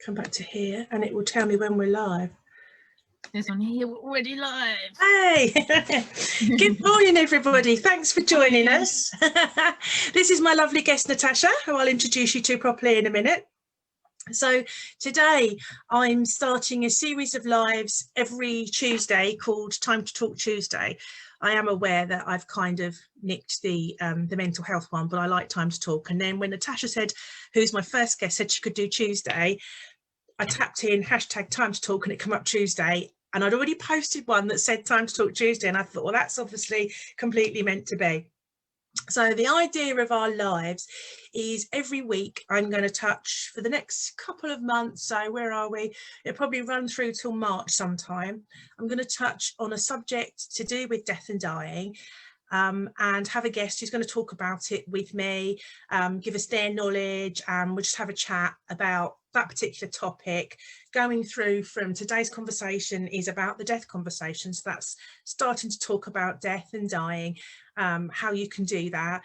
come back to here and it will tell me when we're live. There's one here, we're already live. Hey, good morning everybody, thanks for joining us. This is my lovely guest Natasha, who I'll introduce you to properly in a minute. So today I'm starting a series of lives every Tuesday called Time to Talk Tuesday. I am aware that I've kind of nicked the mental health one, but I like Time to Talk. And then when Natasha said, who's my first guest, said she could do Tuesday, I tapped in hashtag Time to Talk and it came up Tuesday. And I'd already posted one that said Time to Talk Tuesday. And I thought, well, that's obviously completely meant to be. So the idea of our lives is every week I'm going to touch for the next couple of months. So where are we? It'll probably run through till March sometime. I'm going to touch on a subject to do with death and dying. And have a guest who's going to talk about it with me, give us their knowledge, and we'll just have a chat about that particular topic. Going through from today's conversation is about the death conversation, so that's starting to talk about death and dying, how you can do that,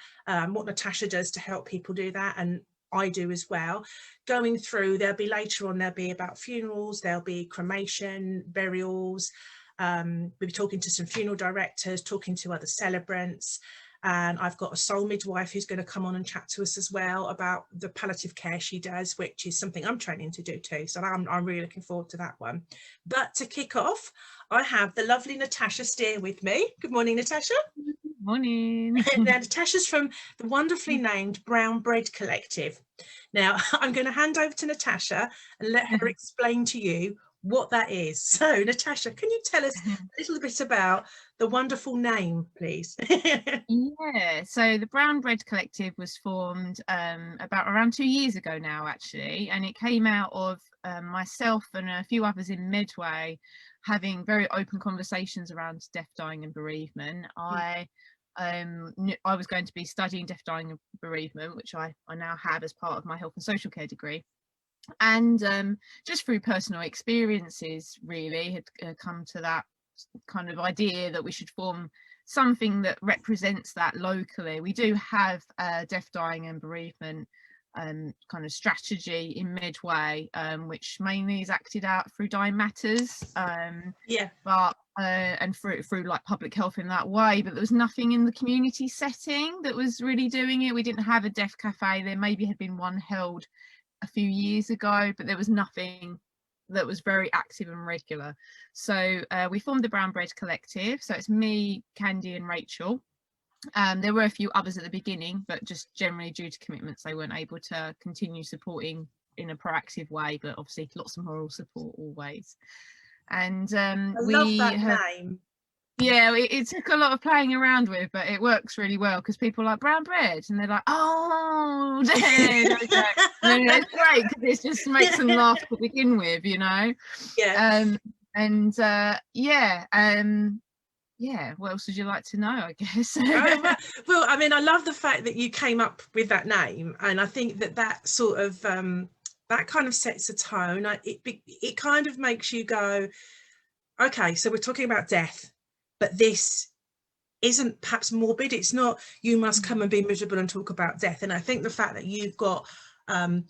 what Natasha does to help people do that, and I do as well. Going through, there'll be about funerals, there'll be cremation, burials. We'll be talking to some funeral directors, talking to other celebrants, and I've got a soul midwife who's going to come on and chat to us as well about the palliative care she does, which is something I'm training to do too, so I'm really looking forward to that one. But to kick off, I have the lovely Natasha Steer with me. Good morning, Natasha. Good morning. Now, Natasha's from the wonderfully named Brown Bread Collective. Now, I'm going to hand over to Natasha and let her explain to you what that is. So Natasha, can you tell us a little bit about the wonderful name, please? Yeah, so the Brown Bread Collective was formed around 2 years ago now, actually, and it came out of myself and a few others in Medway having very open conversations around death, dying and bereavement. I was going to be studying death, dying and bereavement, which I now have as part of my health and social care degree. And just through personal experiences really had come to that kind of idea that we should form something that represents that locally. We do have death, dying and bereavement kind of strategy in Medway, which mainly is acted out through Dying Matters, but and through like public health in that way, but there was nothing in the community setting that was really doing it. We didn't have a death cafe. There maybe had been one held a few years ago, but there was nothing that was very active and regular. So we formed the Brown Bread Collective. So it's me, Candy and Rachel. There were a few others at the beginning, but just generally due to commitments they weren't able to continue supporting in a proactive way, but obviously lots of moral support always. And I love that name. Yeah, it took a lot of playing around with, but it works really well because people are like brown bread and they're like, oh, dead. Okay. And it's great because it just makes them laugh to begin with, you know. Yeah. What else would you like to know, I guess? Well, I mean, I love the fact that you came up with that name, and I think that sort of that kind of sets a tone. It kind of makes you go, okay, so we're talking about death, but this isn't perhaps morbid. It's not you must come and be miserable and talk about death. And I think the fact that you've got a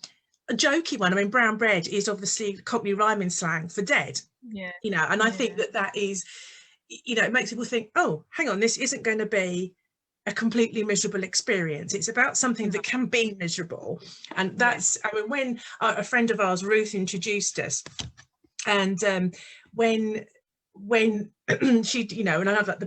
jokey one, I mean, brown bread is obviously Cockney rhyming slang for dead, you know, and I think that is, you know, it makes people think, oh, hang on, this isn't going to be a completely miserable experience. It's about something that can be miserable. And that's, I mean, when a friend of ours, Ruth, introduced us, and when she, you know, and I went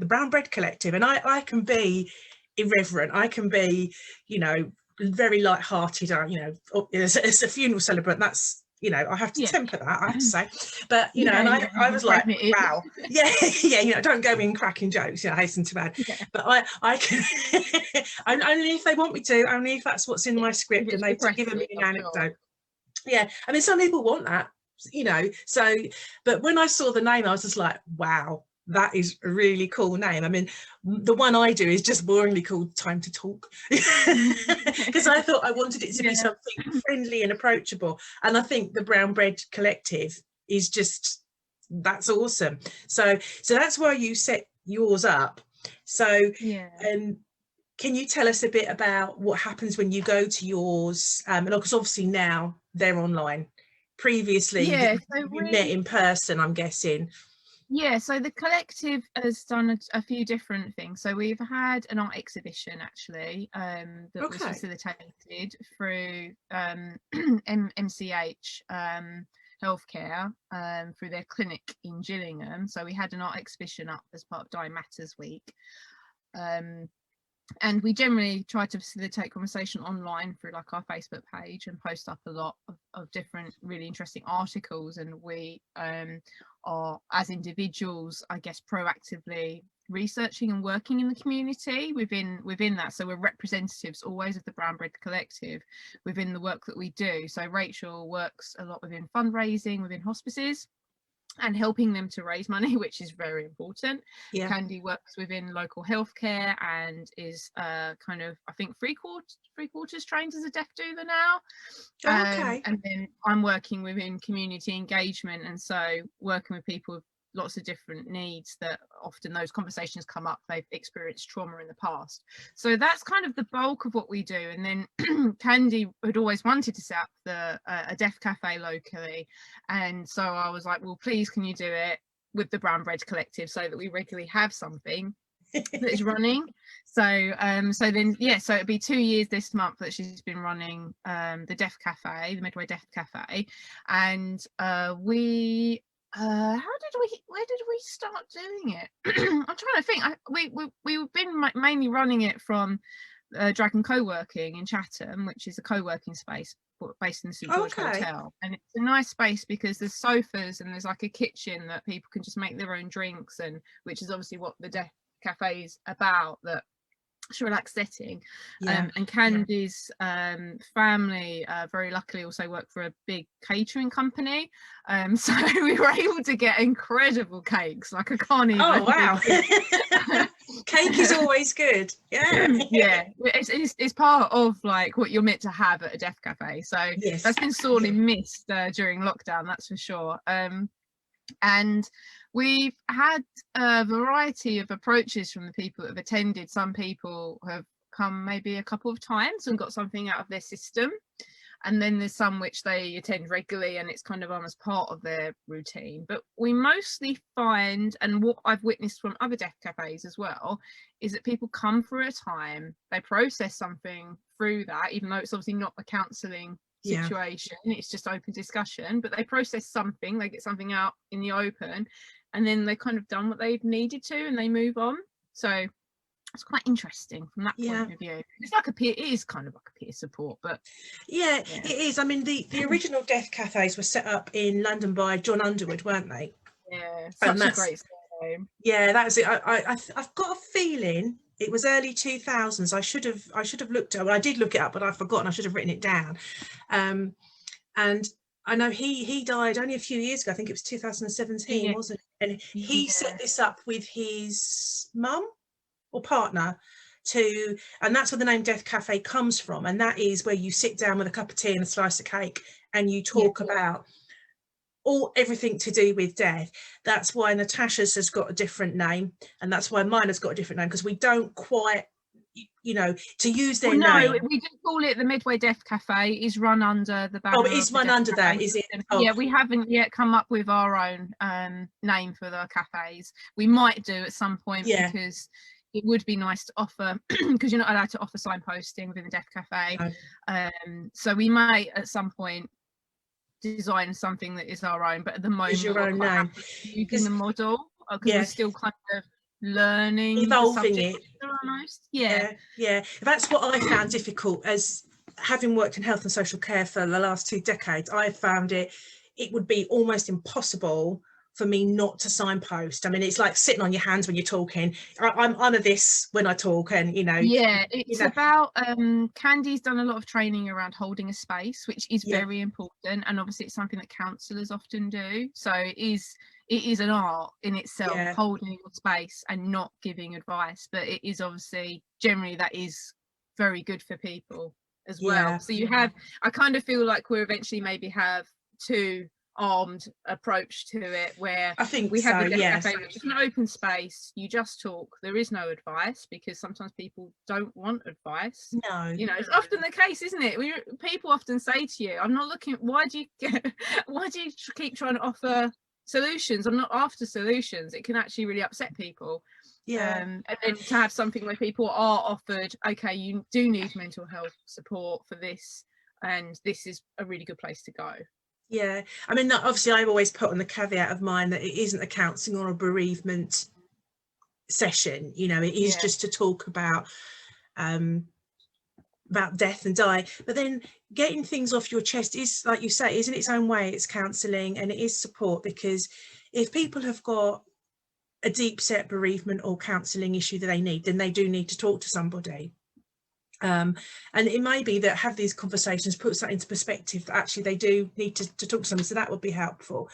the Brown Bread Collective, and I can be irreverent, I can be, you know, very light-hearted, you know, as a funeral celebrant, that's, you know, I have to temper that, I have to say, but you know, and I was like, wow, you know, don't go in cracking jokes, you know, hasten to add, but I can only if they want me to, only if that's what's in my script and they've given me an anecdote. Yeah, I mean, some people want that, you know, so, but when I saw the name I was just like, wow, that is a really cool name. I mean, the one I do is just boringly called Time to Talk, because I thought I wanted it to be something friendly and approachable, and I think the Brown Bread Collective is just, that's awesome. So that's why you set yours up. So can you tell us a bit about what happens when you go to yours? And because obviously now they're online. Previously, Yeah, so you met in person, I'm guessing. yeah, so the collective has done a few different things. So we've had an art exhibition actually that was facilitated through MCH Healthcare through their clinic in Gillingham. So we had an art exhibition up as part of Dying Matters Week. And we generally try to facilitate conversation online through like our Facebook page and post up a lot of different really interesting articles, and we are, as individuals, I guess, proactively researching and working in the community within that. So we're representatives always of the Brown Bread Collective within the work that we do. So Rachel works a lot within fundraising within hospices and helping them to raise money, which is very important. Yeah. Candy works within local healthcare and is kind of, I think, three quarters trained as a deaf doula now. Okay. And then I'm working within community engagement, and so working with people with lots of different needs that often those conversations come up. They've experienced trauma in the past. So that's kind of the bulk of what we do. And then Candy had always wanted to set up a deaf cafe locally. And so I was like, well, please, can you do it with the Brown Bread Collective so that we regularly have something that is running. So then so it'll be 2 years this month that she's been running the Deaf Cafe, the Midway Deaf Cafe. And where did we start doing it? I'm trying to think. We've been mainly running it from Dragon Co-working in Chatham, which is a co-working space based in the St George Hotel, and it's a nice space because there's sofas and there's like a kitchen that people can just make their own drinks, and which is obviously what the Deaf Cafe is about, that it's a relaxed setting. And Candy's family very luckily also work for a big catering company, so we were able to get incredible cakes. Like, I can't even. Oh wow. Cake is always good. Yeah, it's part of like what you're meant to have at a deaf cafe, so that's been sorely missed during lockdown, that's for sure. And we've had a variety of approaches from the people that have attended. Some people have come maybe a couple of times and got something out of their system, and then there's some which they attend regularly and it's kind of almost part of their routine. But we mostly find, and what I've witnessed from other deaf cafes as well, is that people come for a time, they process something through that, even though it's obviously not a counselling situation, it's just open discussion, but they process something, they get something out in the open, and then they've kind of done what they've needed to and they move on. So it's quite interesting from that point of view. It's like it is kind of like a peer support, but it is. I mean, the original deaf cafes were set up in London by John Underwood, weren't they? Such a great name. That's it. I've got a feeling it was early 2000s. I should have looked it up. I did look it up, but I've forgotten. I should have written it down. And I know he died only a few years ago. I think it was 2017, wasn't it? And he set this up with his mum or partner and that's where the name Deaf Cafe comes from. And that is where you sit down with a cup of tea and a slice of cake and you talk about everything to do with death. That's why Natasha's has got a different name, and that's why mine has got a different name, because we don't quite, to use their name. No, we do call it the Midway Deaf Cafe. Is run under the banner. Oh, it is run under that, is it? Yeah, we haven't yet come up with our own name for the cafes. We might do at some point, because it would be nice to offer, because you're not allowed to offer signposting within the Deaf Cafe. So we may at some point design something that is our own, but at the moment your own name, using the model, because we're still kind of learning, evolving it almost. That's what I found difficult, as having worked in health and social care for the last 2 decades. I found it would be almost impossible for me not to signpost. I mean, it's like sitting on your hands when you're talking. I'm under this when I talk, and it's about Candy's done a lot of training around holding a space, which is very important, and obviously it's something that counsellors often do. So it is an art in itself, holding your space and not giving advice, but it is obviously generally that is very good for people as well. So you have, I kind of feel like we'll eventually maybe have 2 armed approach to it, where I think we have so, the Death yes. Cafe, which is an open space. You just talk. There is no advice, because sometimes people don't want advice. No. You know, it's often the case, isn't it? People often say to you, I'm not looking, why do you keep trying to offer solutions? I'm not after solutions. It can actually really upset people. Yeah. And then to have something where people are offered, okay, you do need mental health support for this, and this is a really good place to go. Yeah, I mean, obviously I've always put on the caveat of mine that it isn't a counselling or a bereavement session, you know, it is just to talk about death and dying. But then getting things off your chest is, like you say, is in its own way, it's counselling and it is support, because if people have got a deep set bereavement or counselling issue that they need, then they do need to talk to somebody. And it may be that have these conversations puts that into perspective, that actually they do need to talk to somebody, so that would be helpful.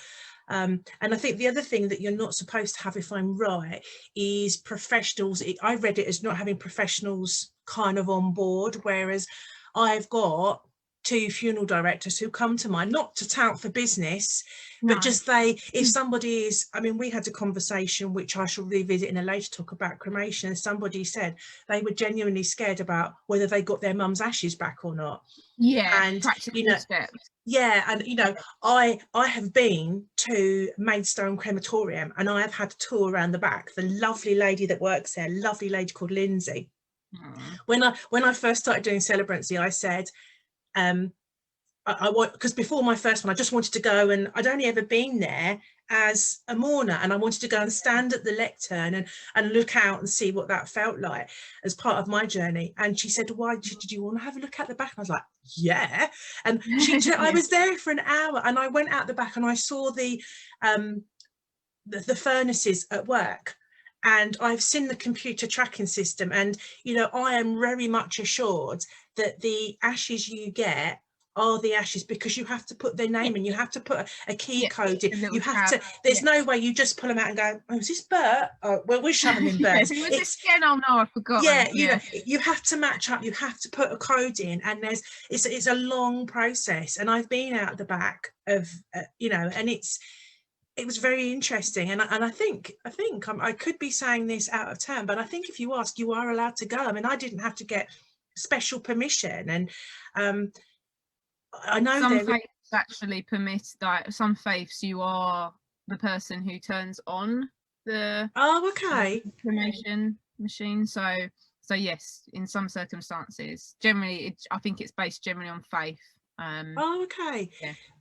And I think the other thing that you're not supposed to have, if I'm right, is professionals. I read it as not having professionals kind of on board, whereas I've got 2 funeral directors who come to mind, not to tout for business, but just if somebody is, I mean, we had a conversation which I shall revisit in a later talk about cremation, and somebody said they were genuinely scared about whether they got their mum's ashes back or not. Yeah, and practical you know steps. Yeah, and you know, I have been to Maidstone Crematorium and I have had a tour around the back. The lovely lady that works there, lovely lady called Lindsay. When I first started doing Celebrancy, I said, I want, because before my first one, I just wanted to go, and I'd only ever been there as a mourner, and I wanted to go and stand at the lectern and look out and see what that felt like as part of my journey. And she said, why did you want to have a look at the back? And I was like, yeah. And I was there for an hour, and I went out the back and I saw the furnaces at work, and I've seen the computer tracking system, and you know, I am very much assured that the ashes you get are the ashes, because you have to put their name in, you have to put a key code in, you have to, there's no way you just pull them out and go, oh, is this Bert? Oh, well, we'll shove them in Bert. It's again, oh no, I forgot. Yeah, you know, you have to match up, you have to put a code in, and it's a long process. And I've been out the back of you know, and it was very interesting, and I think I could be saying this out of turn, but I think if you ask, you are allowed to go. I mean, I didn't have to get special permission, and I know some faiths actually permit that. Some faiths, you are the person who turns on the cremation machine. So yes, in some circumstances, generally, I think it's based generally on faith.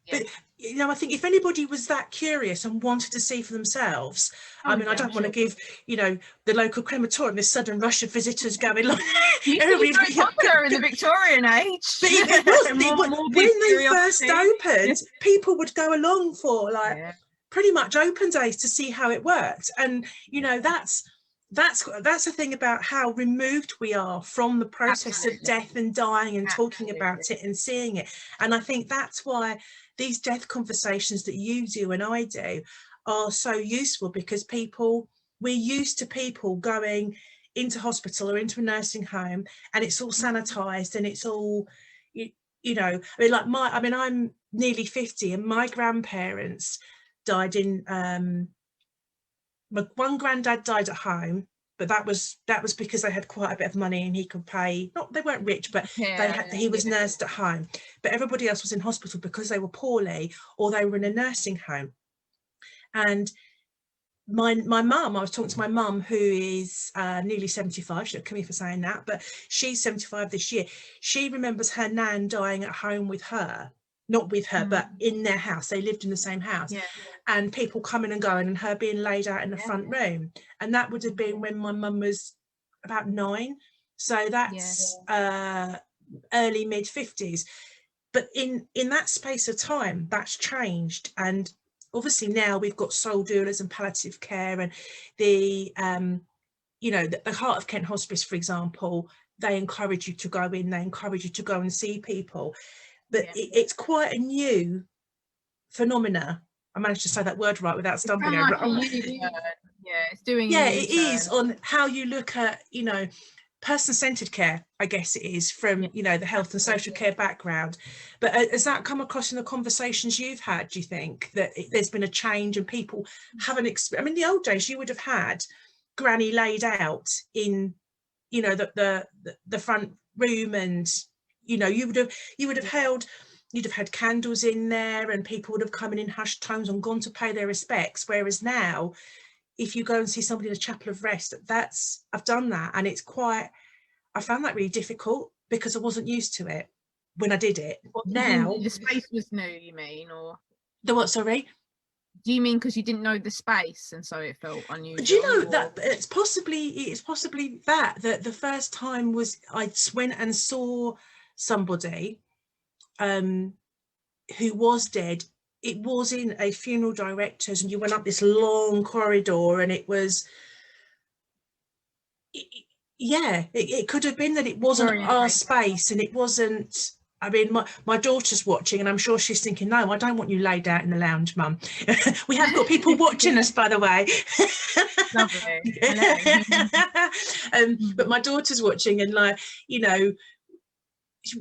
But you know, I think if anybody was that curious and wanted to see for themselves, I mean, I don't want to give, you know, the local crematorium this sudden rush of visitors going like very popular in the Victorian age. But it wasn't. When they first opened, people would go along for like pretty much open days to see how it worked. And you know, that's the thing about how removed we are from the process of death and dying and talking about it and seeing it. And I think that's why these death conversations that you do and I do are so useful, because we're used to people going into hospital or into a nursing home and it's all sanitized and it's all, you know, I mean, like I'm nearly 50 and my grandparents died in one granddad died at home, but that was because they had quite a bit of money and he could pay, not they weren't rich, but he was nursed at home. But everybody else was in hospital because they were poorly or they were in a nursing home. And my mum, I was talking to my mum, who is nearly 75. She'll kill me for saying that, but she's 75 this year. She remembers her nan dying at home with her, not with her, but in their house. They lived in the same house, and people coming and going, and her being laid out in the front room. And that would have been when my mum was about 9, so that's early mid 50s. But in that space of time, that's changed. And obviously now we've got soul doulas and palliative care, and the you know, the Heart of Kent Hospice, for example, they encourage you to go in, they encourage you to go and see people. But it's quite a new phenomena. I managed to say that word right without stumbling over it. It's doing it is on how you look at, you know, person-centered care, I guess it is, from you know, the health and social care background. But has that come across in the conversations you've had? Do you think that there's been a change and people haven't I mean, the old days you would have had granny laid out in, you know, the front room, and you know, you would have held, you'd have had candles in there, and people would have come in hushed tones and gone to pay their respects. Whereas now, if you go and see somebody in a chapel of rest, I've done that, and it's quite, I found that really difficult because I wasn't used to it when I did it. Now the space was new, you mean, or the what? Sorry. Do you mean because you didn't know the space and so it felt unusual? Do you know that it's possibly that the first time was I went and saw somebody who was dead. It was in a funeral director's, and you went up this long corridor, and it was, it could have been that it wasn't our space, and it wasn't. I mean, my daughter's watching, and I'm sure she's thinking, no, I don't want you laid out in the lounge, Mum. We have got people watching us, by the way. Lovely. But my daughter's watching, and like, you know,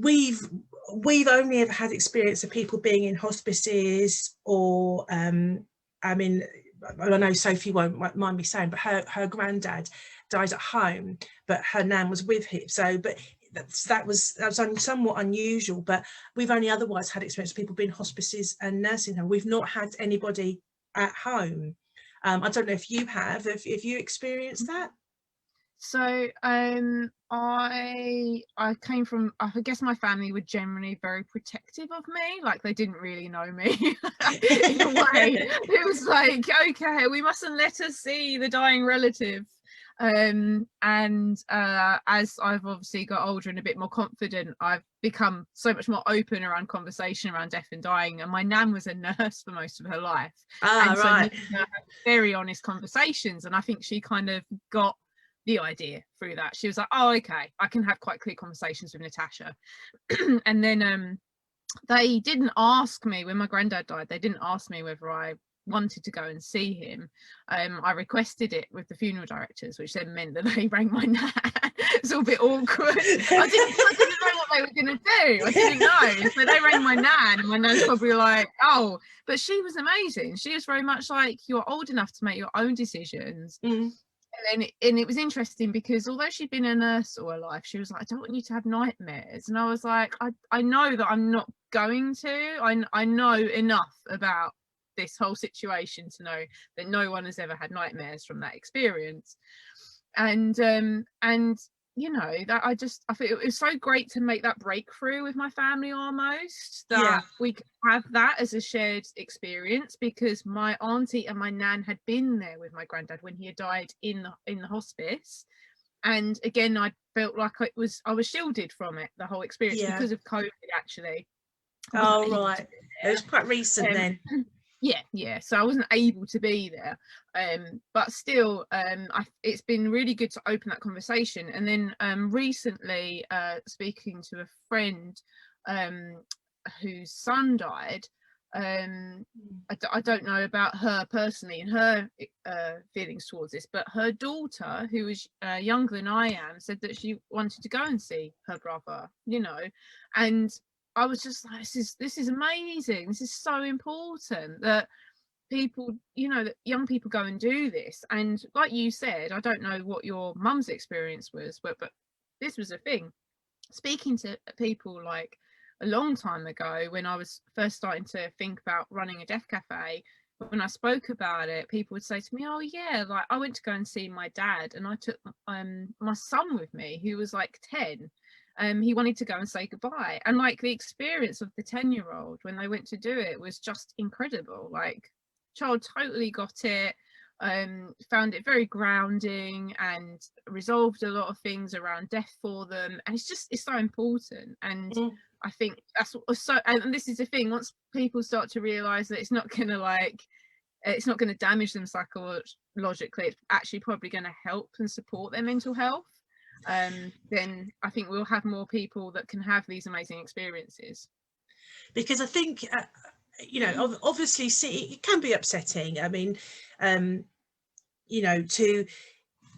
we've only ever had experience of people being in hospices, or I mean, I know Sophie won't mind me saying, but her granddad died at home, but her nan was with him. So, but that was somewhat unusual. But we've only otherwise had experience of people being in hospices and nursing homes. We've not had anybody at home. I don't know if you have. If you experienced that. So I came from, I guess my family were generally very protective of me, like they didn't really know me in a way. It was like, okay, we mustn't let her see the dying relative. And as I've obviously got older and a bit more confident, I've become so much more open around conversation around death and dying. And my nan was a nurse for most of her life, and so right. we had very honest conversations, and I think she kind of got the idea through that. She was like, oh, okay, I can have quite clear conversations with Natasha. And then they didn't ask me, when my granddad died, they didn't ask me whether I wanted to go and see him. I requested it with the funeral directors, which then meant that they rang my nan. It's all a bit awkward. I didn't know what they were going to do. I didn't know. So they rang my nan, and my nan's probably like, oh, but she was amazing. She was very much like, you're old enough to make your own decisions. And it was interesting because although she'd been a nurse all her life, she was like, I don't want you to have nightmares. And I was like, I know that I'm not going to. I know enough about this whole situation to know that no one has ever had nightmares from that experience. And you know, that I think it was so great to make that breakthrough with my family, almost that we could have that as a shared experience, because my auntie and my nan had been there with my granddad when he had died in the hospice. And again, I felt like I was shielded from it, the whole experience, because of COVID, actually. Oh, right. It was quite recent then. Yeah, so I wasn't able to be there, but still, it's been really good to open that conversation. And then recently, speaking to a friend whose son died, I don't know about her personally and her feelings towards this, but her daughter, who was younger than I am, said that she wanted to go and see her brother, you know. And I was just like, this is amazing. This is so important that people, you know, that young people go and do this. And like you said, I don't know what your mum's experience was, but this was a thing. Speaking to people like a long time ago, when I was first starting to think about running a death cafe, when I spoke about it, people would say to me, oh yeah, like I went to go and see my dad, and I took my son with me, who was like 10. He wanted to go and say goodbye, and like the experience of the 10-year-old when they went to do it was just incredible. Like, child totally got it, found it very grounding, and resolved a lot of things around death for them. And it's so important. And I think that's so, and this is the thing, once people start to realize that it's not going to damage them psychologically, it's actually probably going to help and support their mental health, then I think we'll have more people that can have these amazing experiences. Because I think, you know, obviously it can be upsetting. I mean, you know,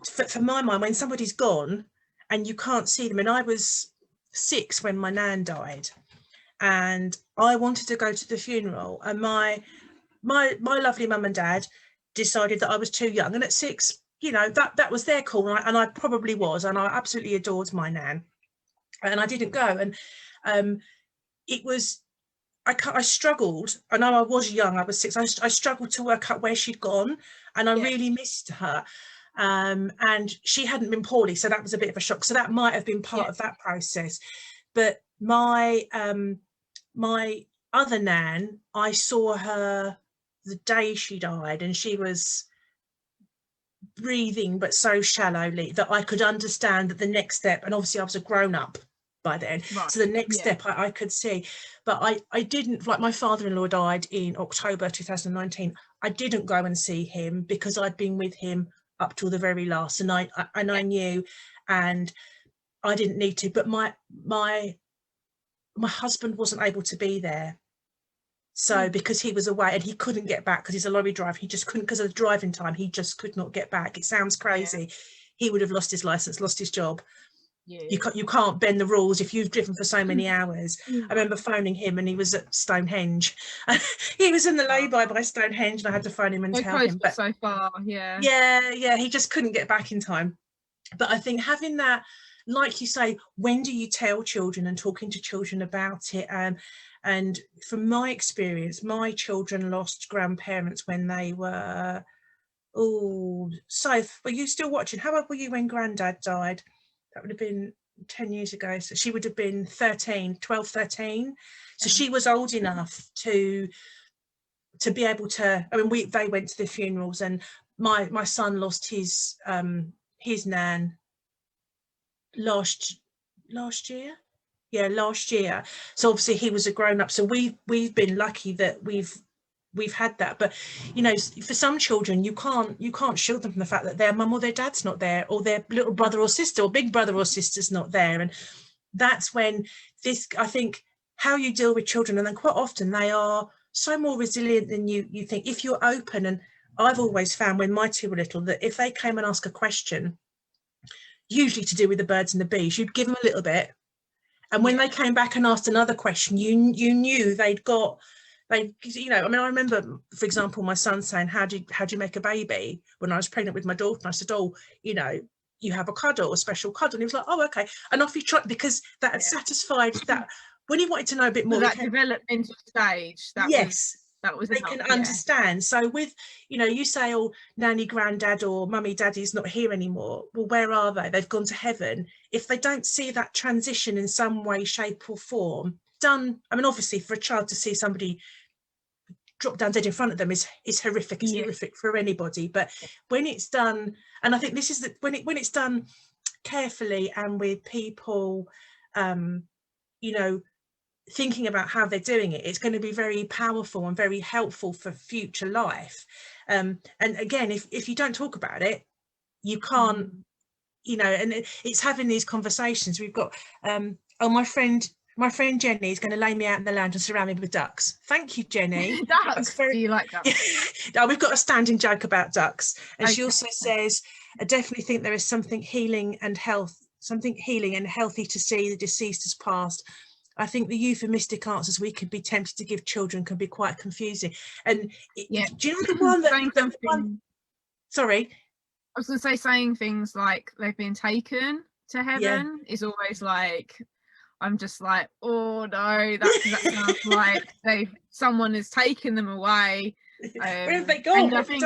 for my mind, when somebody's gone and you can't see them. And I was 6 when my nan died, and I wanted to go to the funeral, and my lovely mum and dad decided that I was too young, and at 6, you know, that was their call, and I probably was, and I absolutely adored my nan, and I didn't go. And it was, I struggled. I know I was young, I was 6. I struggled to work out where she'd gone, and I really missed her. And she hadn't been poorly, so that was a bit of a shock. So that might have been part of that process. But my my other nan, I saw her the day she died, and she was breathing, but so shallowly that I could understand that the next step, and obviously I was a grown up by then, so the next step I could see. But I didn't, like, my father-in-law died in October 2019. I didn't go and see him because I'd been with him up till the very last, and I knew, and I didn't need to. But my husband wasn't able to be there, so because he was away and he couldn't get back because he's a lorry driver, he just couldn't, because of the driving time, he just could not get back. It sounds crazy. He would have lost his license, lost his job. You can't bend the rules if you've driven for so many hours. I remember phoning him, and he was at Stonehenge. He was in the lay-by by Stonehenge, and I had to phone him and tell him. But so far, he just couldn't get back in time. But I think having that, like you say, when do you tell children, and talking to children about it? And from my experience, my children lost grandparents when they were, were you still watching? How old were you when Granddad died? That would have been 10 years ago. So she would have been 12, 13. So she was old enough to be able to, I mean, they went to the funerals, and my son lost his nan last year. Last year. So obviously he was a grown up. So we've been lucky that we've had that. But you know, for some children, you can't shield them from the fact that their mum or their dad's not there, or their little brother or sister or big brother or sister's not there. And that's when I think, how you deal with children, and then quite often they are so more resilient than you think, if you're open. And I've always found, when my 2 were little, that if they came and asked a question, usually to do with the birds and the bees, you'd give them a little bit, and when they came back and asked another question, you knew you know, I mean, I remember, for example, my son saying, how do you make a baby, when I was pregnant with my daughter, and I said, you know, you have a cuddle, a special cuddle. And he was like, oh, okay. And off he tried, because that had satisfied that. When he wanted to know a bit more, that developmental stage, that was they can understand. So with, you know, you say, nanny, granddad, or mummy, daddy's not here anymore. Well, where are they? They've gone to heaven. If they don't see that transition in some way, shape or form done, I mean, obviously for a child to see somebody drop down dead in front of them is horrific. It's horrific for anybody. But when it's done, and I think this is when it's done carefully, and with people, you know, thinking about how they're doing it, it's going to be very powerful and very helpful for future life. And again, if you don't talk about it, you can't, you know. And it's having these conversations. We've got my friend Jenny is going to lay me out in the lounge and surround me with ducks. Thank you, Jenny. Ducks. Do you like ducks? No, we've got a standing joke about ducks. And she also says, I definitely think there is something healing and healthy to see the deceased as past. I think the euphemistic answers we could be tempted to give children can be quite confusing. And do you know the one sorry? I was going to say, saying things like they've been taken to heaven is always like, I'm just like, oh no, that sounds like someone has taken them away. Where have they gone? And I think,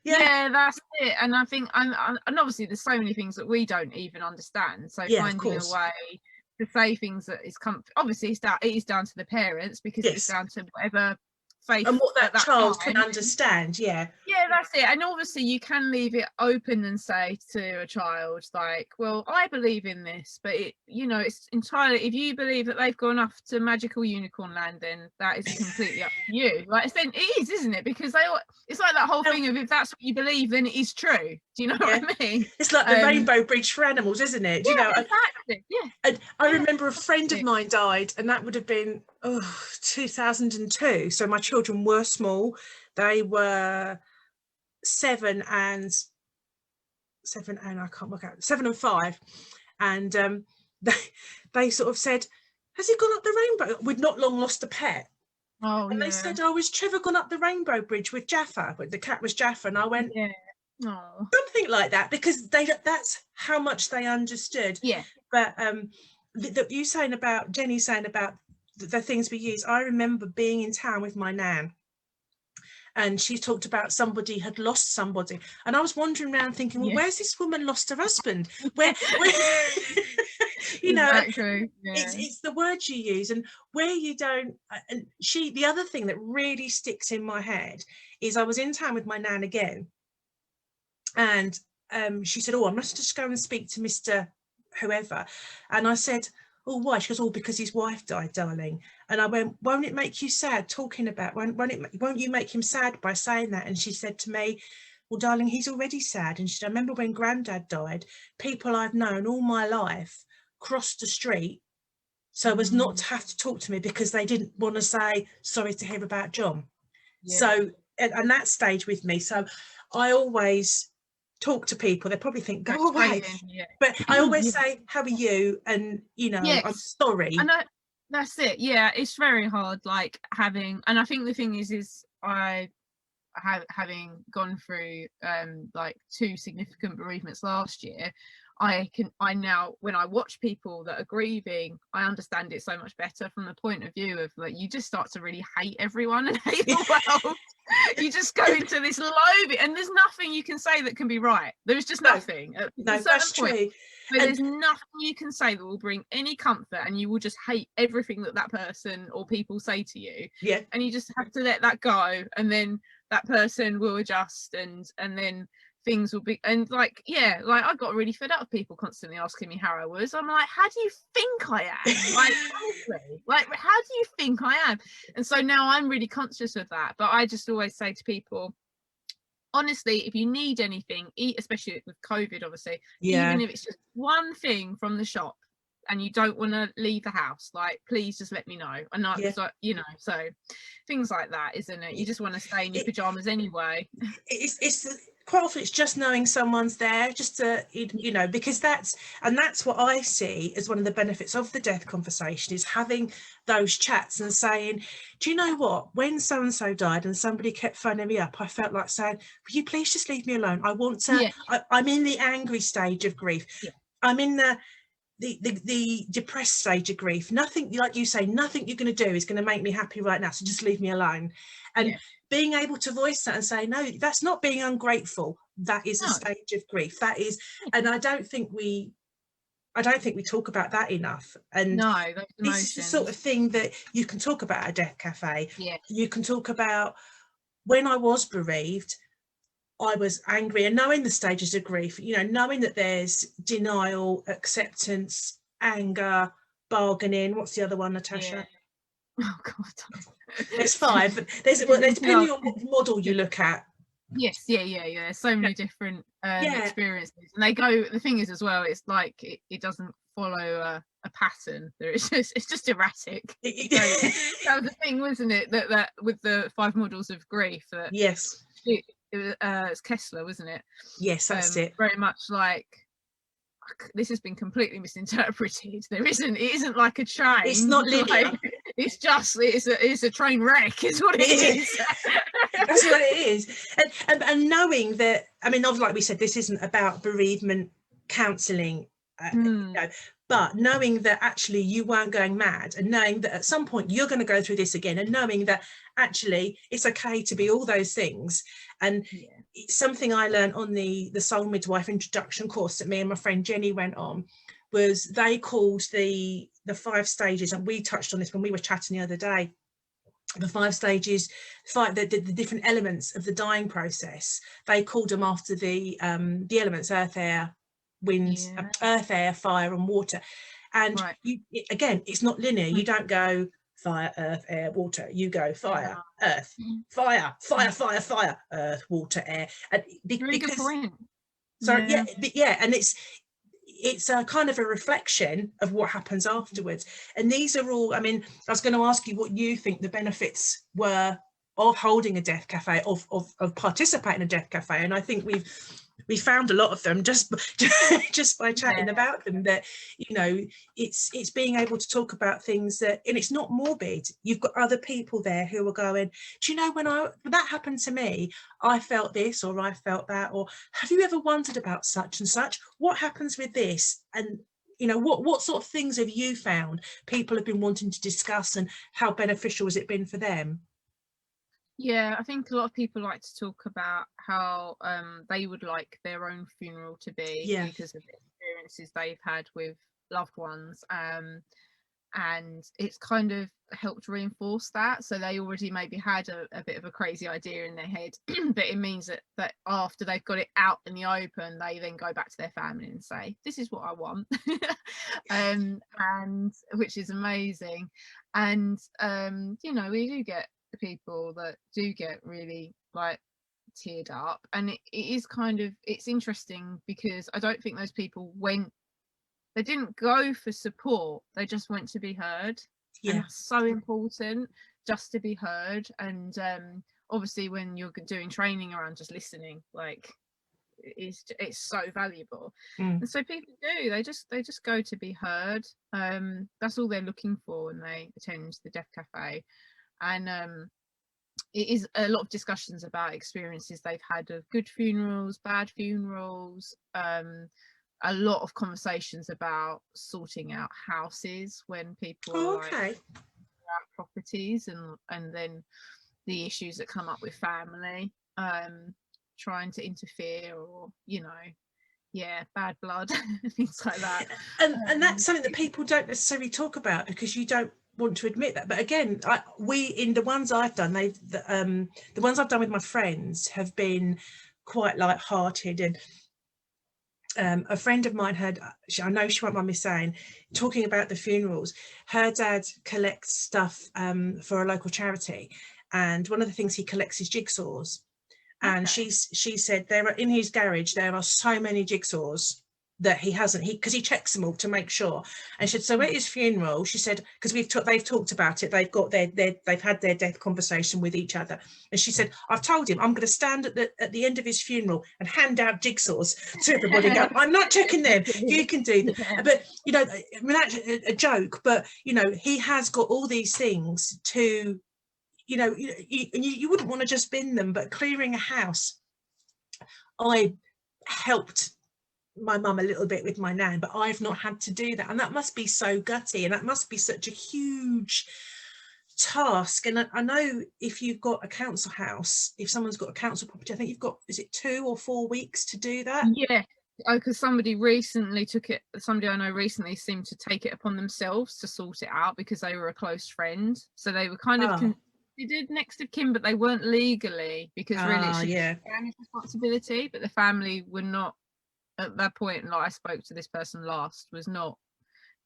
that's it. And I think, and obviously there's so many things that we don't even understand. So finding a way to say things that is obviously it is down to the parents, because it's down to whatever faith and what that child time can understand. That's it. And obviously you can leave it open and say to a child, like, well, I believe in this, but it's entirely, if you believe that they've gone off to magical unicorn land, then that is completely up to you. Like, then it is, isn't it? Because it's like that whole thing of, if that's what you believe, then it is true. Do you know what I mean? It's like the rainbow bridge for animals, isn't it? Do you know? Exactly. And I remember a friend of mine died, and that would have been 2002. So my children were small. They were 7 and 5, and they sort of said, has he gone up the rainbow? We'd not long lost a pet. Oh, And yeah. they said, oh, has Trevor gone up the rainbow bridge with Jaffa? But the cat was Jaffa. And I went, Yeah. Oh. something like that, because that's how much they understood. Yeah. But you saying about, Jenny saying about the things we use, I remember being in town with my nan, and she talked about somebody had lost somebody, and I was wandering around thinking, well, where's this woman lost her husband? Where you know, exactly. it's the words you use, and where you don't. And the other thing that really sticks in my head is I was in town with my nan again, and she said, oh, I must just go and speak to Mr. whoever. And I said, oh, why? She goes, oh, because his wife died, darling. And I went, won't it make you sad talking about, won't you make him sad by saying that? And she said to me, well, darling, he's already sad. And she said, I remember when Granddad died, people I've known all my life crossed the street so as not to have to talk to me because they didn't want to say sorry to hear about John. So, and that stayed with me. So I always talk to people. They probably think, go away. But I always say, how are you? And, you know, I'm sorry. And that's it. Yeah, it's very hard, like having, and I think the thing is I having gone through like 2 significant bereavements last year, I now, when I watch people that are grieving, I understand it so much better from the point of view of, like, you just start to really hate everyone and hate the world. You just go into this loathing, and there's nothing you can say that can be right. There's just nothing. No, that's true. But there's nothing you can say that will bring any comfort, and you will just hate everything that person or people say to you. Yeah. And you just have to let that go, and then that person will adjust, and then things will be, and like I got really fed up with people constantly asking me how I was. I'm like, how do you think I am? Like, honestly, like, how do you think I am? And so now I'm really conscious of that. But I just always say to people, honestly, if you need anything, especially with COVID, obviously, even if it's just one thing from the shop and you don't want to leave the house, like, please just let me know. And so, you know, so things like that, isn't it? You just want to stay in your pajamas anyway. It's quite often it's just knowing someone's there, just to, you know, because that's what I see as one of the benefits of the death conversation, is having those chats and saying, do you know what, when so and so died and somebody kept phoning me up, I felt like saying, will you please just leave me alone? I want to. I'm in the angry stage of grief. I'm in the depressed stage of grief. Nothing, like you say, nothing you're going to do is going to make me happy right now, so just leave me alone. And being able to voice that and say, no, that's not being ungrateful, that is a stage of grief, that is. And I don't think we talk about that enough. And this is the sort of thing that you can talk about at a death cafe. You can talk about, when I was bereaved, I was angry, and knowing the stages of grief, you know, knowing that there's denial, acceptance, anger, bargaining. What's the other one, Natasha? Oh God, there's 5. There's depending on what model you look at. Yes, so many different experiences, and they go. The thing is, as well, it's like it doesn't follow a pattern. It's just erratic. That was the thing, wasn't it? That with the 5 models of grief. That it's Kessler, wasn't it? Yes, that's it. Very much like, this has been completely misinterpreted. It isn't like a train. It's not linear. Like, it's a train wreck, is what it is. That's what it is. And knowing that, I mean, like we said, this isn't about bereavement counselling, you know, but knowing that actually you weren't going mad, and knowing that at some point you're going to go through this again, and knowing that actually it's okay to be all those things. And it's something I learned on the Soul Midwife introduction course that me and my friend Jenny went on, was they called the 5 stages, and we touched on this when we were chatting the other day, the 5 stages, the different elements of the dying process. They called them after the elements: earth, air, wind, earth, air, fire and water. And again, it's not linear. You don't go fire, earth, air, water. You go fire, earth, fire, fire, fire, fire, earth, water, air. And really good point. So and it's a kind of a reflection of what happens afterwards. And these are all, I mean, I was going to ask you what you think the benefits were of holding a death cafe, of participating in a death cafe. And I think we've we found a lot of them just just by chatting about them, that it's being able to talk about things that, and it's not morbid. You've got other people there who are going, do you know, when that happened to me, I felt this, or I felt that, or have you ever wondered about such and such, what happens with this? And what sort of things have you found people have been wanting to discuss, and how beneficial has it been for them? Yeah, I think a lot of people like to talk about how they would like their own funeral to be, Yeah. because of the experiences they've had with loved ones, and it's kind of helped reinforce that. So they already maybe had a bit of a crazy idea in their head, but it means that after they've got it out in the open, they then go back to their family and say, this is what I want. And which is amazing. And we do get people that do get really like teared up, and it is kind of, it's interesting because I don't think those people they didn't go for support, they just went to be heard. Yeah. And that's so important, just to be heard. And obviously when you're doing training around just listening, like it's so valuable. And so people do, they just go to be heard. That's all they're looking for when they attend the Death Cafe. And it is a lot of discussions about experiences they've had of good funerals, bad funerals, a lot of conversations about sorting out houses when people are like properties, and then the issues that come up with family trying to interfere, or bad blood, things like that. And that's something that people don't necessarily talk about, because you don't want to admit that. But again, in the ones I've done, the ones I've done with my friends have been quite light-hearted. And a friend of mine I know she won't mind me saying, talking about the funerals, her dad collects stuff for a local charity, and one of the things he collects is jigsaws. And she said in his garage there are so many jigsaws that he hasn't, because he checks them all to make sure. And she said, so at his funeral, she said, because they've talked about it, they've got they've had their death conversation with each other, and she said, I've told him I'm going to stand at the end of his funeral and hand out jigsaws to everybody. Go, I'm not checking them, you can do them. But I mean, that's a joke, but he has got all these things to, you wouldn't want to just bin them. But clearing a house, I helped my mum a little bit with my nan, but I've not had to do that, and that must be so gutty, and that must be such a huge task. And I know if you've got a council house, if someone's got a council property, I think you've got, is it 2 or 4 weeks to do that? Yeah, because somebody I know recently seemed to take it upon themselves to sort it out, because they were a close friend, so they were kind of considered next of kin, but they weren't legally, because really it should be family's responsibility. But the family were not at that point. Like, I spoke to this person last,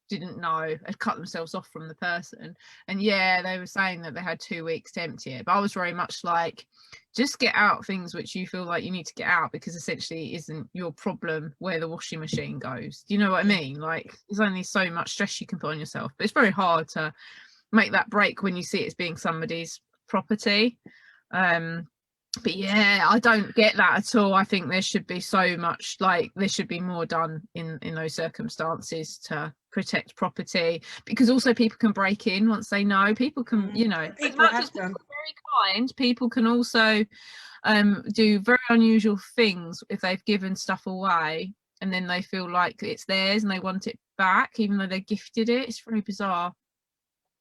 didn't know, had cut themselves off from the person. And they were saying that they had 2 weeks to empty it, but I was very much like, just get out things which you feel like you need to get out, because essentially it isn't your problem where the washing machine goes. Do you know what I mean? Like, there's only so much stress you can put on yourself, but it's very hard to make that break when you see it as being somebody's property. But I don't get that at all. I think there should be so much, like, there should be more done in those circumstances to protect property, because also people can break in once they know. People can, as much as people are very kind, people can also do very unusual things if they've given stuff away and then they feel like it's theirs and they want it back, even though they gifted it. It's very bizarre.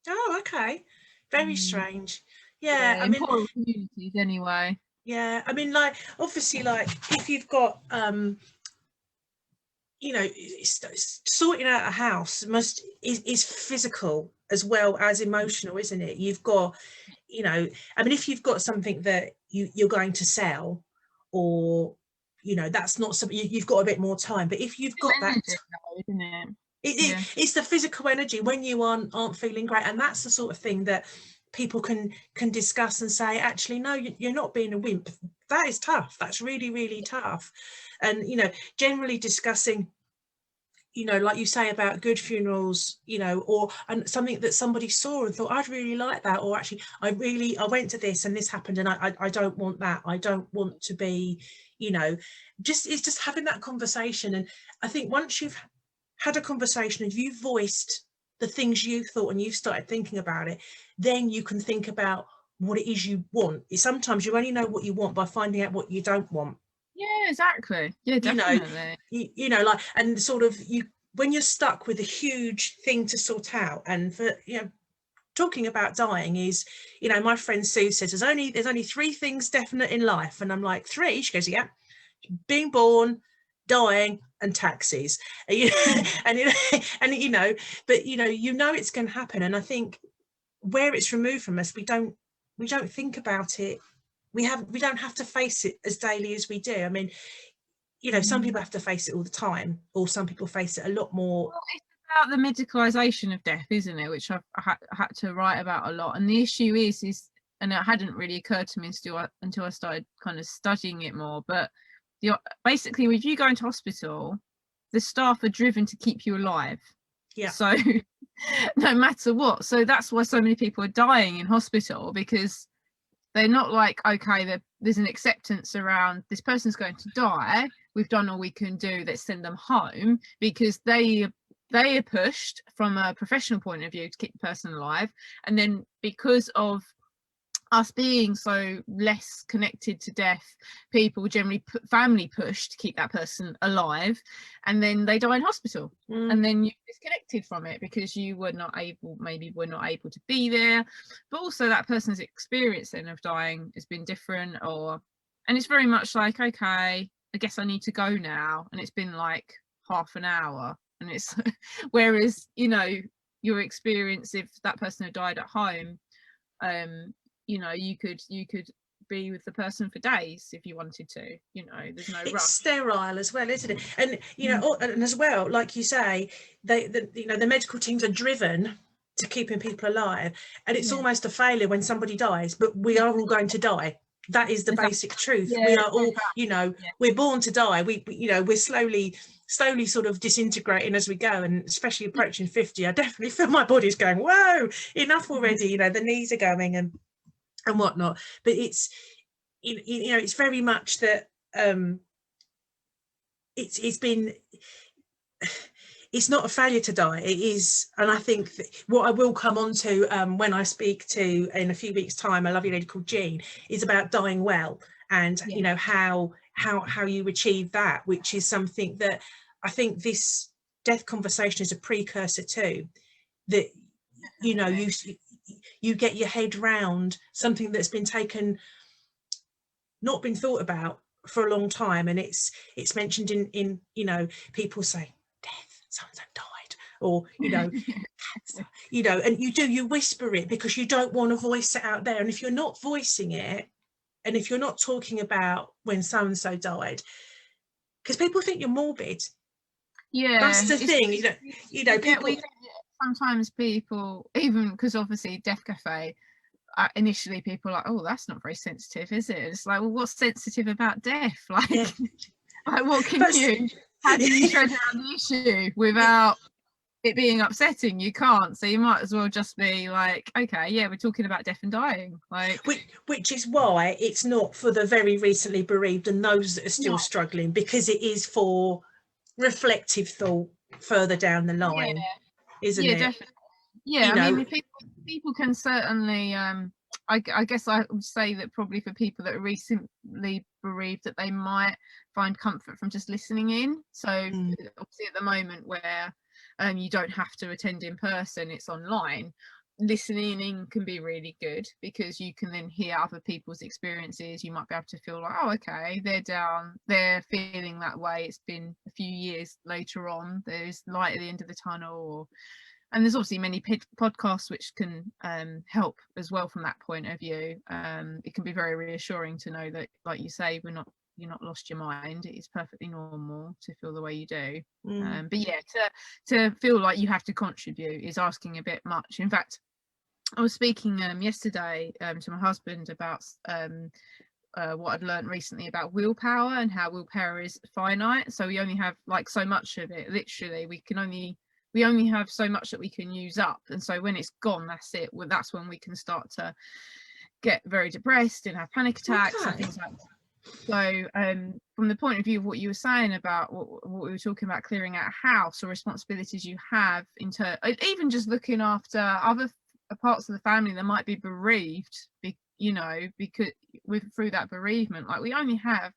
Oh, okay. Very strange. I mean, poor communities anyway. Yeah, I mean, like, obviously, like, if you've got sorting out a house is physical as well as emotional, isn't it? You've got, I mean, if you've got something that you're going to sell, or that's not something, you've got a bit more time. But if you've got that, isn't it? It's the physical energy when you aren't feeling great, and that's the sort of thing that people can discuss and say, actually, no, you're not being a wimp. That is tough. That's really, really tough. And generally discussing you know, like you say about good funerals, you know, or and something that somebody saw and thought, I'd really like that, or actually I went to this and this happened, and I don't want that, I don't want to be, you know, it's just having that conversation. And I think once you've had a conversation and you've voiced the things you thought and you've started thinking about it, then you can think about what it is you want. Sometimes you only know what you want by finding out what you don't want. Yeah, exactly. Yeah, definitely. You know, like, and sort of, you, when you're stuck with a huge thing to sort out, and for, you know, talking about dying is, you know, my friend Sue says there's only 3 things definite in life, and I'm like, 3? She goes, yeah, being born, dying, and taxes. And you know, and you know, but you know it's going to happen. And I think where it's removed from us, we don't think about it. We don't have to face it as daily as we do. I mean, you know, some people have to face it all the time, or some people face it a lot more. Well, it's about the medicalisation of death, isn't it? Which I've had to write about a lot. And the issue is, and it hadn't really occurred to me until I started kind of studying it more. But basically, if you go into hospital, the staff are driven to keep you alive. Yeah. So no matter what. So that's why so many people are dying in hospital, because they're not like, okay, there's an acceptance around this person's going to die, we've done all we can do, let's send them home, because they are pushed from a professional point of view to keep the person alive. And then because of us being so less connected to death, people generally family push to keep that person alive, and then they die in hospital. And then you're disconnected from it because you were not able to be there, but also that person's experience then of dying has been different, and it's very much like, okay, I guess I need to go now, and it's been like half an hour, and it's whereas, you know, your experience, if that person had died at home, you know, you could be with the person for days if you wanted to, you know, there's no rush. It's sterile as well, isn't it? And you know, and as well, like you say, you know, the medical teams are driven to keeping people alive, and it's almost a failure when somebody dies, but we are all going to die. That is the basic truth. We are all, you know, we're born to die. We you know, we're slowly sort of disintegrating as we go, and especially approaching 50, I definitely feel my body's going, whoa, enough already. You know, the knees are going and whatnot. But it's, you know, it's very much that it's not a failure to die, it is. And I think what I will come on to when I speak to, in a few weeks time, a lovely lady called Jean, is about dying well, and you know, how you achieve that, which is something that I think this death conversation is a precursor to, that, you know, you get your head round something that's been not been thought about for a long time. And it's mentioned in you know, people say death, someone's died, or you know, cancer, you know, and you whisper it because you don't want to voice it out there. And if you're not voicing it, and if you're not talking about when so and so died, because people think you're morbid. That's the thing, you know, people sometimes people, even because obviously Death Cafe, initially people are like, oh, that's not very sensitive, is it? It's like, well, what's sensitive about death? Like, like what can how do you tread around the issue without it being upsetting? You can't. So you might as well just be like, okay, yeah, we're talking about death and dying, like, which is why it's not for the very recently bereaved and those that are still struggling, because it is for reflective thought further down the line, isn't it? Definitely. Yeah, I mean, people can certainly, I guess I would say that probably for people that are recently bereaved, that they might find comfort from just listening in. So obviously at the moment where you don't have to attend in person, it's online, listening in can be really good, because you can then hear other people's experiences. You might be able to feel like, oh, okay, they're down, they're feeling that way, it's been a few years later on, there's light at the end of the tunnel. And there's obviously many podcasts which can help as well from that point of view. It can be very reassuring to know that, like you say, you're not lost your mind. It is perfectly normal to feel the way you do. But yeah, to feel like you have to contribute is asking a bit much. In fact, I was speaking yesterday to my husband about what I'd learned recently about willpower and how willpower is finite. So we only have like so much of it. Literally, we only have so much that we can use up, and so when it's gone, that's it. Well, that's when we can start to get very depressed and have panic attacks and things like that. So from the point of view of what you were saying about what we were talking about, clearing out a house or responsibilities you have into even just looking after other parts of the family that might be bereaved, you know, because through that bereavement, like we only have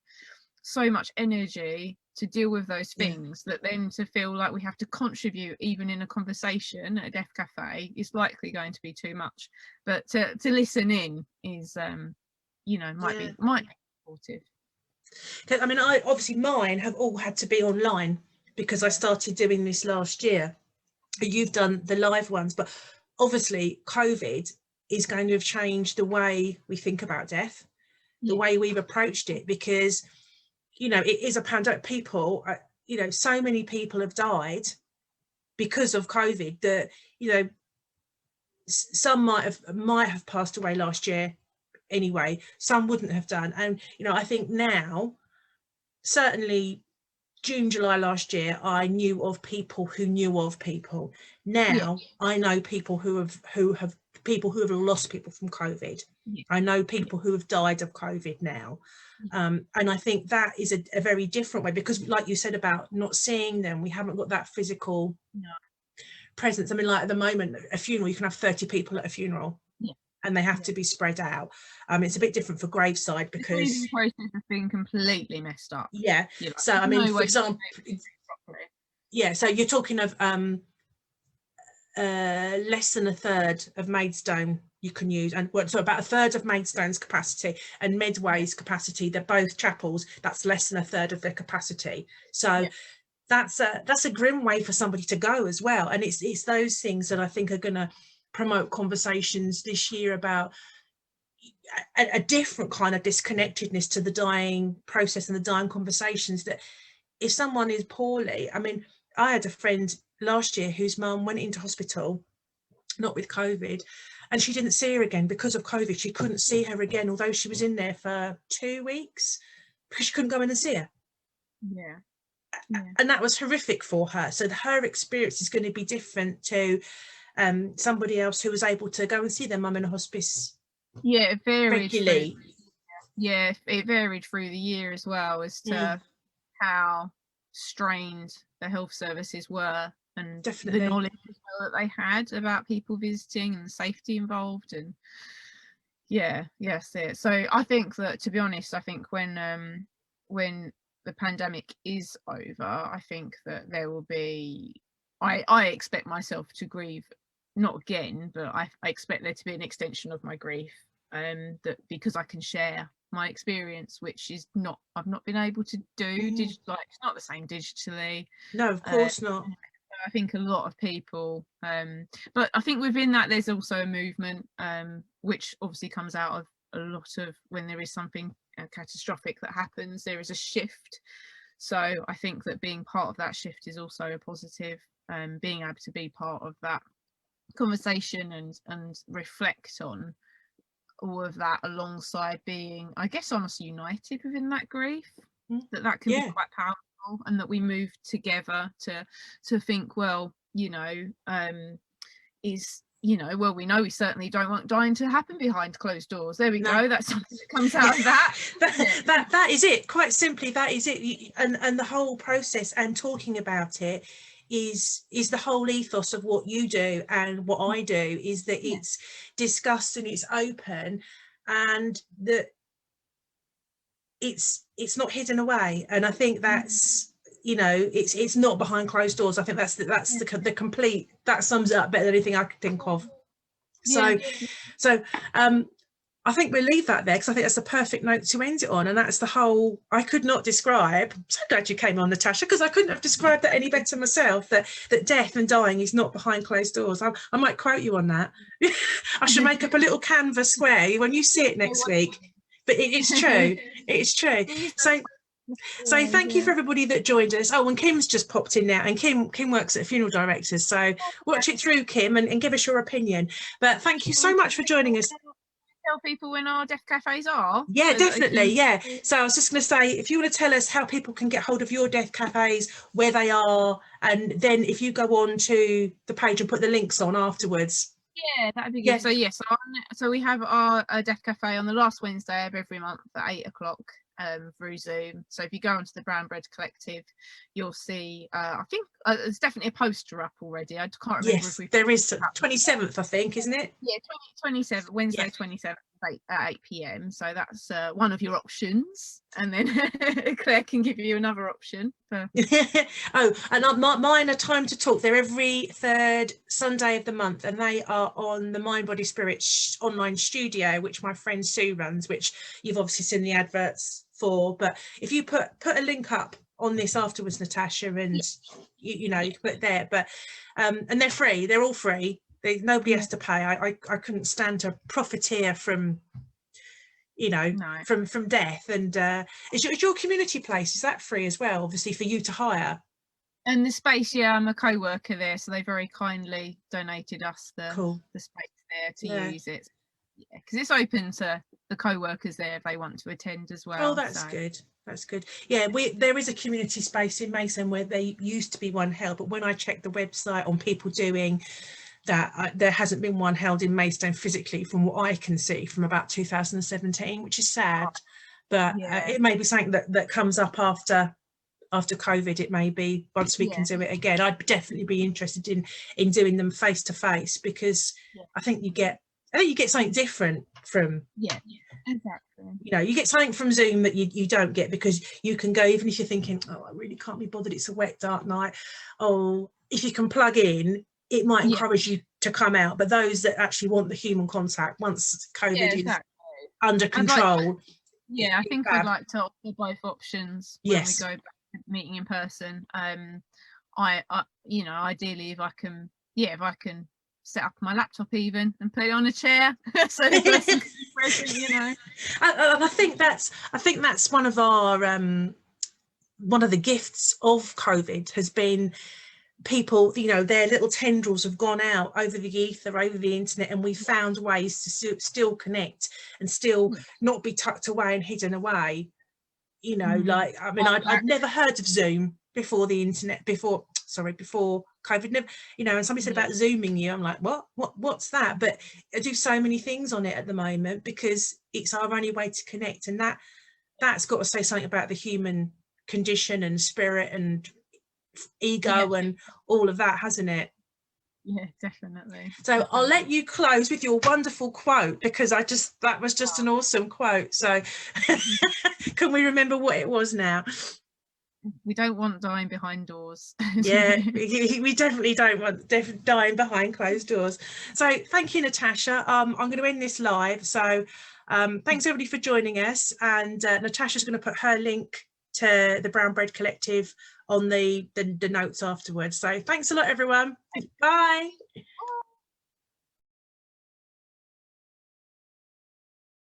so much energy to deal with those things, that then to feel like we have to contribute even in a conversation at a deaf cafe is likely going to be too much. But to listen in is you know, might be supportive. I mean, I obviously mine have all had to be online because I started doing this last year. You've done the live ones, but obviously COVID is going to have changed the way we think about death, the way we've approached it, because, you know, it is a pandemic. People, you know, so many people have died because of COVID that, you know, some might have passed away last year anyway, some wouldn't have done. And, you know, I think now, certainly June, July last year, I knew of people who knew of people. Now I know people who have lost people from COVID. I know people who have died of COVID now. And I think that is a very different way, because like you said about not seeing them, we haven't got that physical presence. I mean, like at the moment, a funeral, you can have 30 people at a funeral. And they have to be spread out. It's a bit different for graveside because the process has been completely messed up. Yeah. So I mean, for example, so you're talking of less than a third of Maidstone you can use, and so about a third of Maidstone's capacity and Medway's capacity. They're both chapels. That's less than a third of their capacity. So that's a grim way for somebody to go as well. And it's those things that I think are going to promote conversations this year about a different kind of disconnectedness to the dying process and the dying conversations. That if someone is poorly, I mean, I had a friend last year whose mum went into hospital, not with COVID, and she didn't see her again because of COVID. She couldn't see her again, although she was in there for 2 weeks, because she couldn't go in and see her. And that was horrific for her. So her experience is going to be different to somebody else who was able to go and see their mum in a hospice it varied regularly. It varied through the year as well as to how strained the health services were, and the knowledge as well that they had about people visiting and the safety involved. And so I think that, to be honest, I think when the pandemic is over, I think that there will be, I expect myself to grieve, not again, but I expect there to be an extension of my grief, that because I can share my experience, which is I've not been able to do it's not the same digitally. No, of course not. I think a lot of people, but I think within that there's also a movement, which obviously comes out of a lot of when there is something catastrophic that happens, there is a shift. So I think that being part of that shift is also a positive, being able to be part of that conversation and reflect on all of that, alongside being, I guess, almost united within that grief, that can be quite powerful, and that we move together to think, well, you know, well, we know we certainly don't want dying to happen behind closed doors. There we go. That's something that comes out of that. that is it. Quite simply, that is it. And the whole process and talking about it is the whole ethos of what you do and what I do, is that it's discussed and it's open, and that it's not hidden away. And I think that's, you know, it's not behind closed doors. I think that's the complete, that sums it up better than anything I could think of. So I think we'll leave that there, because I think that's the perfect note to end it on. And that's the whole, I could not describe, I'm so glad you came on, Natasha, because I couldn't have described that any better myself, that death and dying is not behind closed doors. I might quote you on that. I should make up a little canvas square when you see it next week. But it's true. It's true. So thank you for everybody that joined us. Oh, and Kim's just popped in now, and Kim works at Funeral Directors, so watch it through, Kim, and give us your opinion. But thank you so much for joining us. tell people when our deaf cafes are? Yeah, So definitely. Yeah. So I was just going to say, if you want to tell us how people can get hold of your deaf cafes, where they are, and then if you go on to the page and put the links on afterwards. Yeah, that'd be good. Yeah. So yes, so we have our deaf cafe on the last Wednesday of every month at 8 o'clock through Zoom. So if you go onto the Brown Bread Collective, you'll see. I think there's definitely a poster up already. I can't remember if we. There is 27th, I think, isn't it? Yeah, 27 Wednesday, 27th at 8 p.m. So that's one of your options, and then Claire can give you another option. Oh, and mine are Time to Talk. They're every third Sunday of the month, and they are on the Mind Body Spirit online studio, which my friend Sue runs, which you've obviously seen the adverts for. But if you put a link up on this afterwards, Natasha, and you know, you can put it there. But and they're free. They're all free. Nobody has to pay. I couldn't stand to profiteer from, you know, from death. And is your community place, is that free as well, obviously, for you to hire? And the space, yeah, I'm a co-worker there, so they very kindly donated us the space there to use it. Yeah, because it's open to the co-workers there if they want to attend as well. Oh, that's good. That's good. Yeah, there is a community space in Mason where there used to be one held, but when I checked the website on people doing that, there hasn't been one held in Maidstone physically, from what I can see, from about 2017, which is sad. But it may be something that comes up after COVID. It may be once we can do it again. I'd definitely be interested in doing them face to face, because I think you get something different from exactly. You know, you get something from Zoom that you don't get, because you can go, even if you're thinking, oh, I really can't be bothered, it's a wet dark night, oh, if you can plug in, it might encourage you to come out. But those that actually want the human contact, once COVID is under control, I think I'd like to offer both options when we go back to meeting in person. I you know, ideally if I can set up my laptop even and put it on a chair so the person can be present, you know. And I think that's one of our one of the gifts of COVID has been people, you know, their little tendrils have gone out over the ether, over the internet, and we've found ways to still connect and still not be tucked away and hidden away, you know. Like, I mean, I'd never heard of Zoom before the internet, before COVID, never, you know. And somebody said about Zooming you, I'm like, what's that? But I do so many things on it at the moment because it's our only way to connect, and that's got to say something about the human condition and spirit and ego and all of that, hasn't it? Yeah, definitely. So I'll let you close with your wonderful quote, because that was just an awesome quote. So can we remember what it was now? We don't want dying behind doors. Yeah, we definitely don't want dying behind closed doors. So thank you, Natasha. I'm going to end this live. So thanks everybody for joining us, and Natasha's going to put her link to the Brown Bread Collective on the notes afterwards. So thanks a lot, everyone. Bye.